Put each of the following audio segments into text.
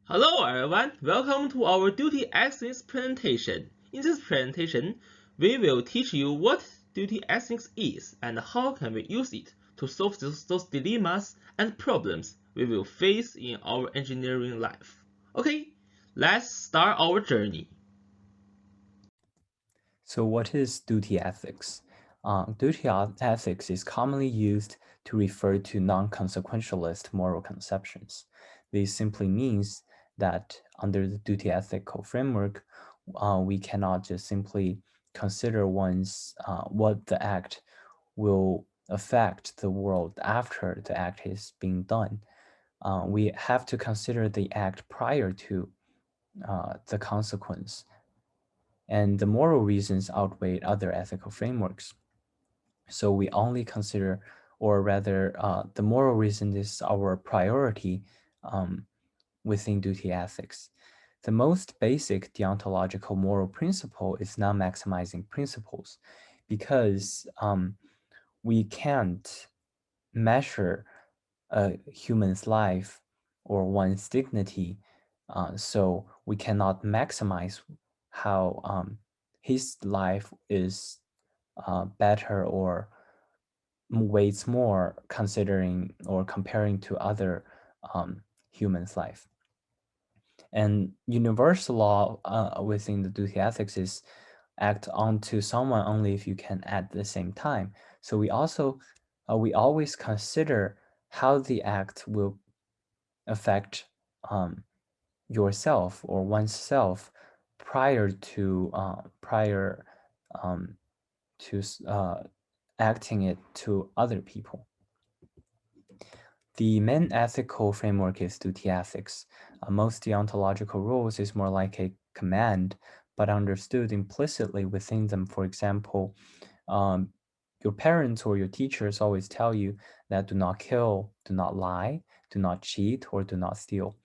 Hello everyone, welcome to our duty ethics presentation. In this presentation, we will teach you what duty ethics is and how can we use it to solve those dilemmas and problems we will face in our engineering life. Okay, let's start our journey. So what is duty ethics? Duty ethics is commonly used to refer to non-consequentialist moral conceptions. This simply means that under the duty ethical framework, we cannot just simply consider what the act will affect the world after the act is being done. We have to consider the act prior to the consequence, and the moral reasons outweigh other ethical frameworks. So we only consider, or rather, the moral reason is our priority um, within duty ethics. The most basic deontological moral principle is non-maximizing principles, because we can't measure a human's life or one's dignity, so we cannot maximize how his life is better or weights more considering or comparing to other humans' life. And universal law within the duty ethics is act onto someone only if you can at the same time. So we always consider how the act will affect yourself or oneself prior um, to acting it to other people. The main ethical framework is duty ethics. Most deontological rules is more like a command, but understood implicitly within them. For example, um, your parents or your teachers always tell you that do not kill, do not lie, do not cheat, or do not steal.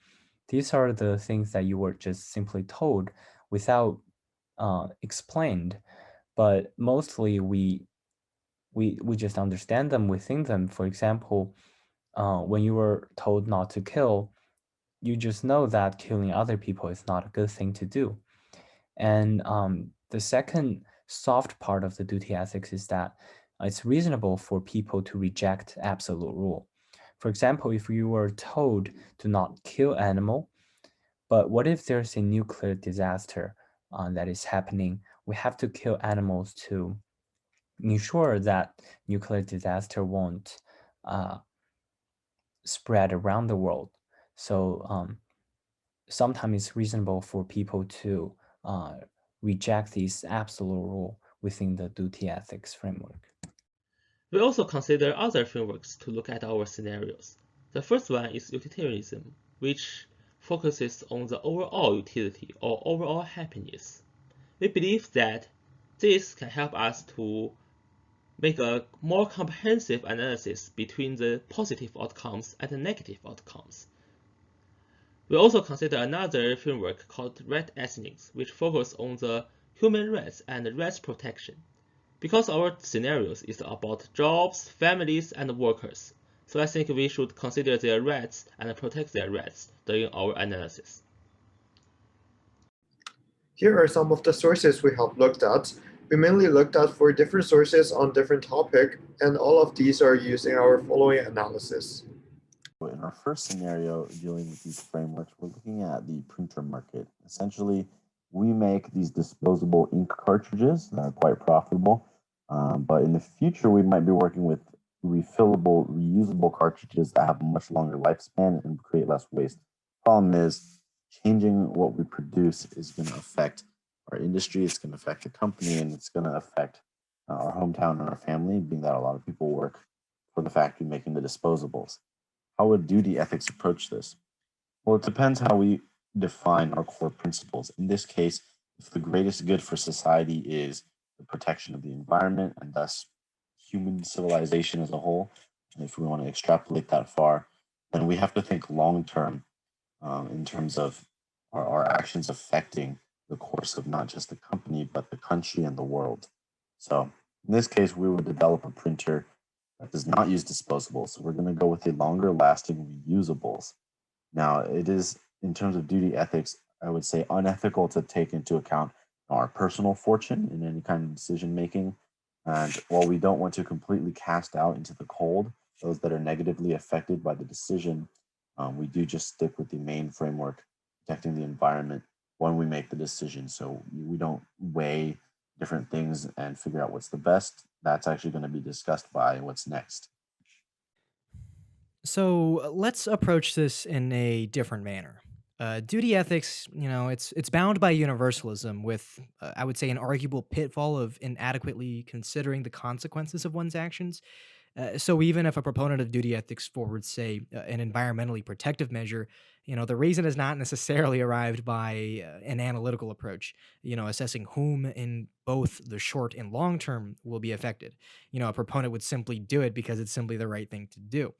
These are the things that you were just simply told without explained, but mostly we just understand them within them. For example, when you were told not to kill, you just know that killing other people is not a good thing to do. And the second soft part of the duty ethics is that it's reasonable for people to reject absolute rule. For example, if you were told to not kill animal, but what if there's a nuclear disaster that is happening? We have to kill animals to ensure that nuclear disaster won't uh, spread around the world. So sometimes it's reasonable for people to uh, reject this absolute rule within the duty ethics framework. We also consider other frameworks to look at our scenarios. The first one is utilitarianism, which focuses on the overall utility or overall happiness. We believe that this can help us to make a more comprehensive analysis between the positive outcomes and the negative outcomes. We also consider another framework called right ethics, which focuses on the human rights and rights protection. Because our scenarios is about jobs, families, and workers, so I think we should consider their rights and protect their rights during our analysis. Here are some of the sources we have looked at. We mainly looked at 4 different sources on different topic, and all of these are used in our following analysis. In our first scenario, dealing with these frameworks, we're looking at the printer market. Essentially, we make these disposable ink cartridges that are quite profitable, but in the future, we might be working with refillable, reusable cartridges that have a much longer lifespan and create less waste. Problem is, changing what we produce is going to affect our industry, it's going to affect the company, and it's going to affect our hometown and our family, being that a lot of people work for the factory making the disposables. How would duty ethics approach this? Well, it depends how we define our core principles. In this case, if the greatest good for society is the protection of the environment and thus human civilization as a whole, and if we want to extrapolate that far, then we have to think long term in terms of our actions affecting the course of not just the company, but the country and the world. So in this case, we would develop a printer that does not use disposables. So we're going to go with a longer lasting reusables. Now, it is in terms of duty ethics, I would say unethical to take into account our personal fortune in any kind of decision making. And while we don't want to completely cast out into the cold those that are negatively affected by the decision, we do just stick with the main framework, protecting the environment when we make the decision. So we don't weigh different things and figure out what's the best. That's actually going to be discussed by what's next. So let's approach this in a different manner. Duty ethics, it's bound by universalism with, I would say, an arguable pitfall of inadequately considering the consequences of one's actions. So even if a proponent of duty ethics forwards, say, an environmentally protective measure, the reason is not necessarily arrived by an analytical approach, assessing whom in both the short and long term will be affected. A proponent would simply do it because it's simply the right thing to do.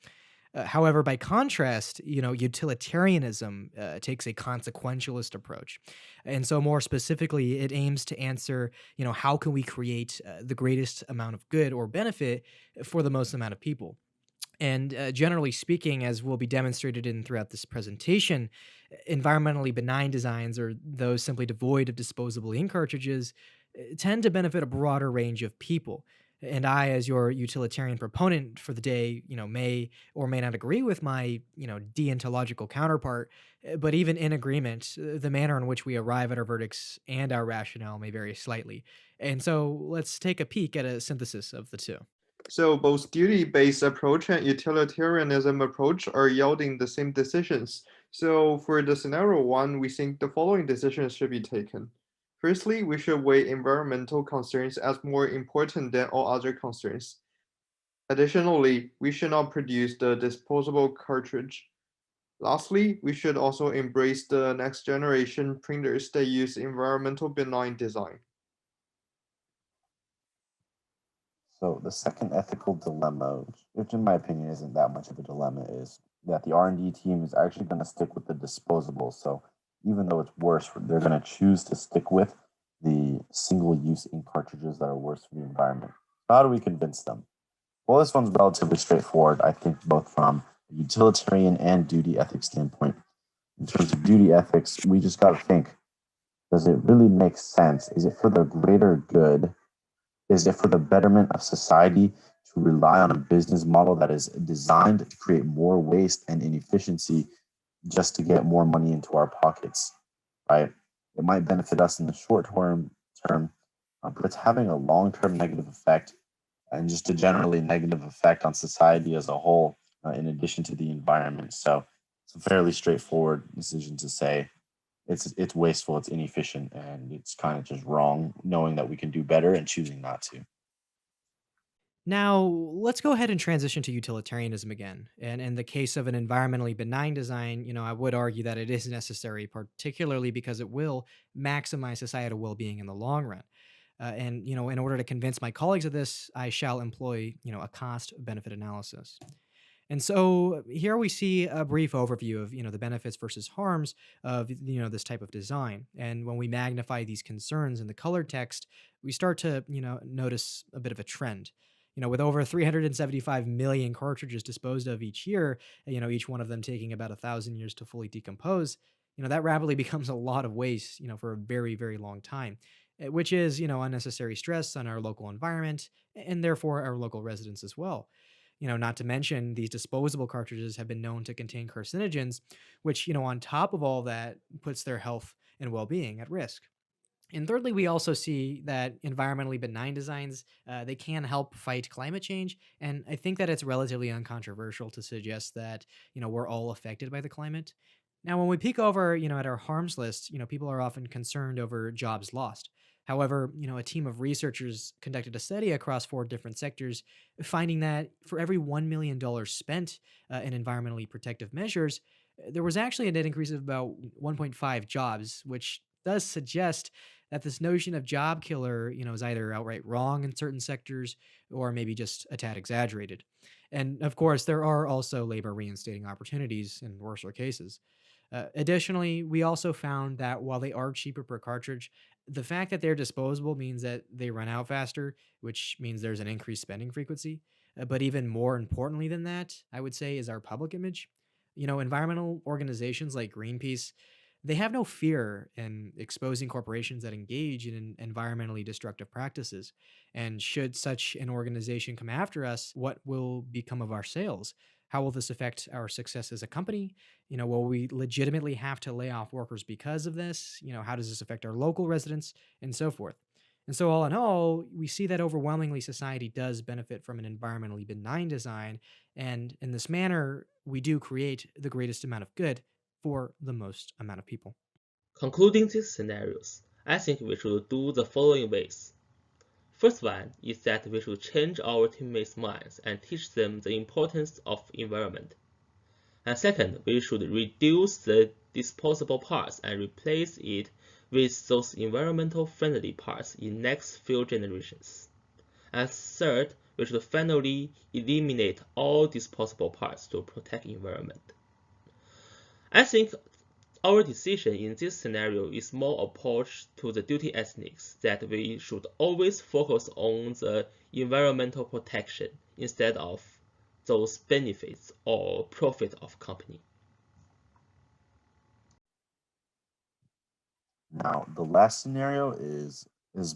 However, by contrast, utilitarianism takes a consequentialist approach. And so more specifically, it aims to answer, how can we create the greatest amount of good or benefit for the most amount of people? And generally speaking, as will be demonstrated in throughout this presentation, environmentally benign designs, or those simply devoid of disposable ink cartridges, tend to benefit a broader range of people. And I, as your utilitarian proponent for the day, may or may not agree with my, deontological counterpart. But even in agreement, the manner in which we arrive at our verdicts and our rationale may vary slightly. And so let's take a peek at a synthesis of the two. So both duty-based approach and utilitarianism approach are yielding the same decisions. So for the scenario one, we think the following decisions should be taken. Firstly, we should weigh environmental concerns as more important than all other concerns. Additionally, we should not produce the disposable cartridge. Lastly, we should also embrace the next generation printers that use environmental benign design. So the second ethical dilemma, which in my opinion isn't that much of a dilemma, is that the R&D team is actually going to stick with the disposable. So even though it's worse, they're going to choose to stick with the single-use ink cartridges that are worse for the environment. How do we convince them? Well, this one's relatively straightforward, I think, both from a utilitarian and duty ethics standpoint. In terms of duty ethics, we just got to think, does it really make sense? Is it for the greater good? Is it for the betterment of society to rely on a business model that is designed to create more waste and inefficiency just to get more money into our pockets, right? It might benefit us in the short term, but it's having a long-term negative effect and just a generally negative effect on society as a whole, in addition to the environment. So it's a fairly straightforward decision to say it's wasteful, it's inefficient, and it's kind of just wrong, knowing that we can do better and choosing not to. Now, let's go ahead and transition to utilitarianism again. And in the case of an environmentally benign design, I would argue that it is necessary, particularly because it will maximize societal well-being in the long run. And, in order to convince my colleagues of this, I shall employ, a cost-benefit analysis. And so here we see a brief overview of, the benefits versus harms of, this type of design. And when we magnify these concerns in the colored text, we start to, notice a bit of a trend. With over 375 million cartridges disposed of each year, each one of them taking about 1,000 years to fully decompose, that rapidly becomes a lot of waste, for a very, very long time, which is, unnecessary stress on our local environment and therefore our local residents as well. Not to mention these disposable cartridges have been known to contain carcinogens, which, on top of all that, puts their health and well-being at risk. And thirdly, we also see that environmentally benign designs, they can help fight climate change. And I think that it's relatively uncontroversial to suggest that, we're all affected by the climate. Now, when we peek over, at our harms list, people are often concerned over jobs lost. However, a team of researchers conducted a study across 4 different sectors, finding that for every $1 million spent in environmentally protective measures, there was actually a net increase of about 1.5 jobs, which does suggest that this notion of job killer, is either outright wrong in certain sectors or maybe just a tad exaggerated. And of course, there are also labor reinstating opportunities in worser cases. Additionally, we also found that while they are cheaper per cartridge, the fact that they're disposable means that they run out faster, which means there's an increased spending frequency. But even more importantly than that, I would say, is our public image. Environmental organizations like Greenpeace, they have no fear in exposing corporations that engage in environmentally destructive practices. And should such an organization come after us, what will become of our sales? How will this affect our success as a company? Will we legitimately have to lay off workers because of this? How does this affect our local residents and so forth? And so, all in all, we see that overwhelmingly society does benefit from an environmentally benign design. And in this manner, we do create the greatest amount of good for the most amount of people. Concluding these scenarios, I think we should do the following ways. First one is that we should change our teammates' minds and teach them the importance of environment. And second, we should reduce the disposable parts and replace it with those environmental friendly parts in next few generations. And third, we should finally eliminate all disposable parts to protect environment. I think our decision in this scenario is more approach to the duty ethics that we should always focus on the environmental protection instead of those benefits or profit of company. Now, the last scenario is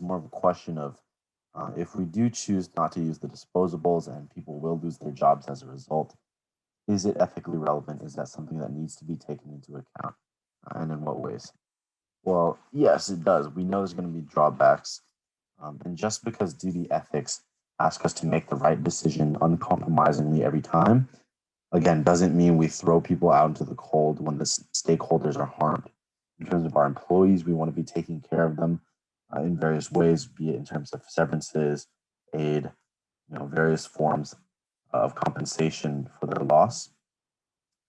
more of a question of if we do choose not to use the disposables and people will lose their jobs as a result, is it ethically relevant? Is that something that needs to be taken into account? And in what ways? Well, yes, it does. We know there's going to be drawbacks. And just because duty ethics ask us to make the right decision uncompromisingly every time, again, doesn't mean we throw people out into the cold when the stakeholders are harmed. In terms of our employees, we want to be taking care of them in various ways, be it in terms of severances, aid, various forms of compensation for their loss.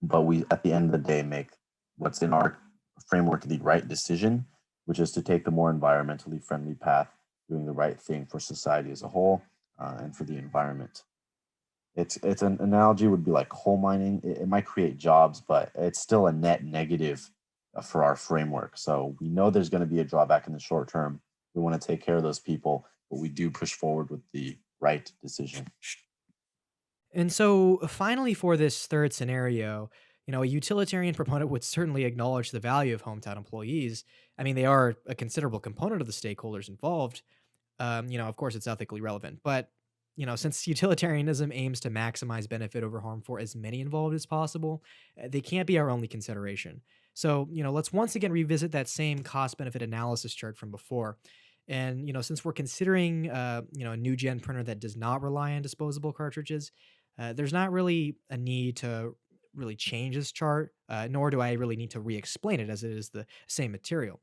But we, at the end of the day, make what's in our framework the right decision, which is to take the more environmentally friendly path, doing the right thing for society as a whole and for the environment. It's an analogy would be like coal mining. It might create jobs, but it's still a net negative for our framework. So we know there's going to be a drawback in the short term. We want to take care of those people, but we do push forward with the right decision. And so, finally, for this third scenario, a utilitarian proponent would certainly acknowledge the value of hometown employees. I mean, they are a considerable component of the stakeholders involved. Of course, it's ethically relevant, but since utilitarianism aims to maximize benefit over harm for as many involved as possible, they can't be our only consideration. So, let's once again revisit that same cost-benefit analysis chart from before. And since we're considering, a new gen printer that does not rely on disposable cartridges, there's not really a need to really change this chart, nor do I really need to re-explain it as it is the same material.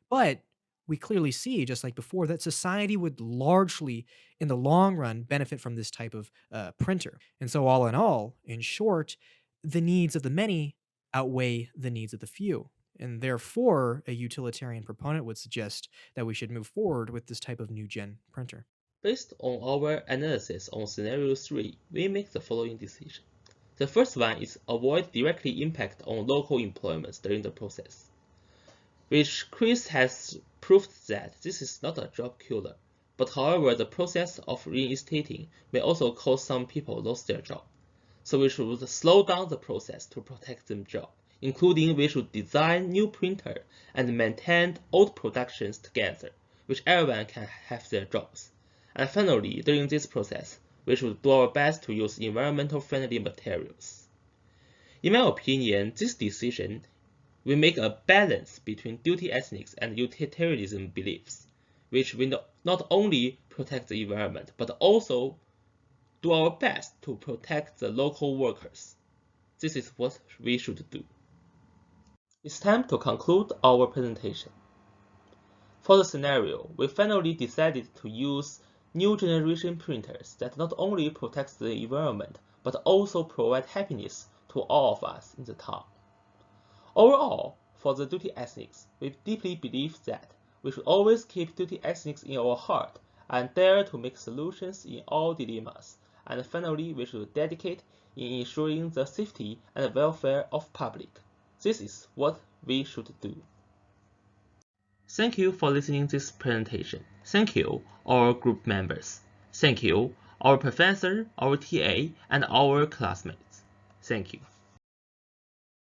But we clearly see, just like before, that society would largely, in the long run, benefit from this type of printer. And so, all in all, in short, the needs of the many outweigh the needs of the few. And therefore, a utilitarian proponent would suggest that we should move forward with this type of new gen printer. Based on our analysis on scenario 3, we make the following decision. The first one is avoid directly impact on local employment during the process, which Chris has proved that this is not a job killer, but however the process of reinstating may also cause some people lose their job. So we should slow down the process to protect them job, including we should design new printer and maintain old productions together, which everyone can have their jobs. And finally, during this process, we should do our best to use environmental friendly materials. In my opinion, this decision will make a balance between duty ethics and utilitarianism beliefs, which will not only protect the environment, but also do our best to protect the local workers. This is what we should do. It's time to conclude our presentation. For the scenario, we finally decided to use new generation printers that not only protect the environment, but also provide happiness to all of us in the town. Overall, for the duty ethics, we deeply believe that we should always keep duty ethics in our heart and dare to make solutions in all dilemmas. And finally, we should dedicate in ensuring the safety and welfare of public. This is what we should do. Thank you for listening to this presentation. Thank you, our group members. Thank you, our professor, our TA, and our classmates. Thank you.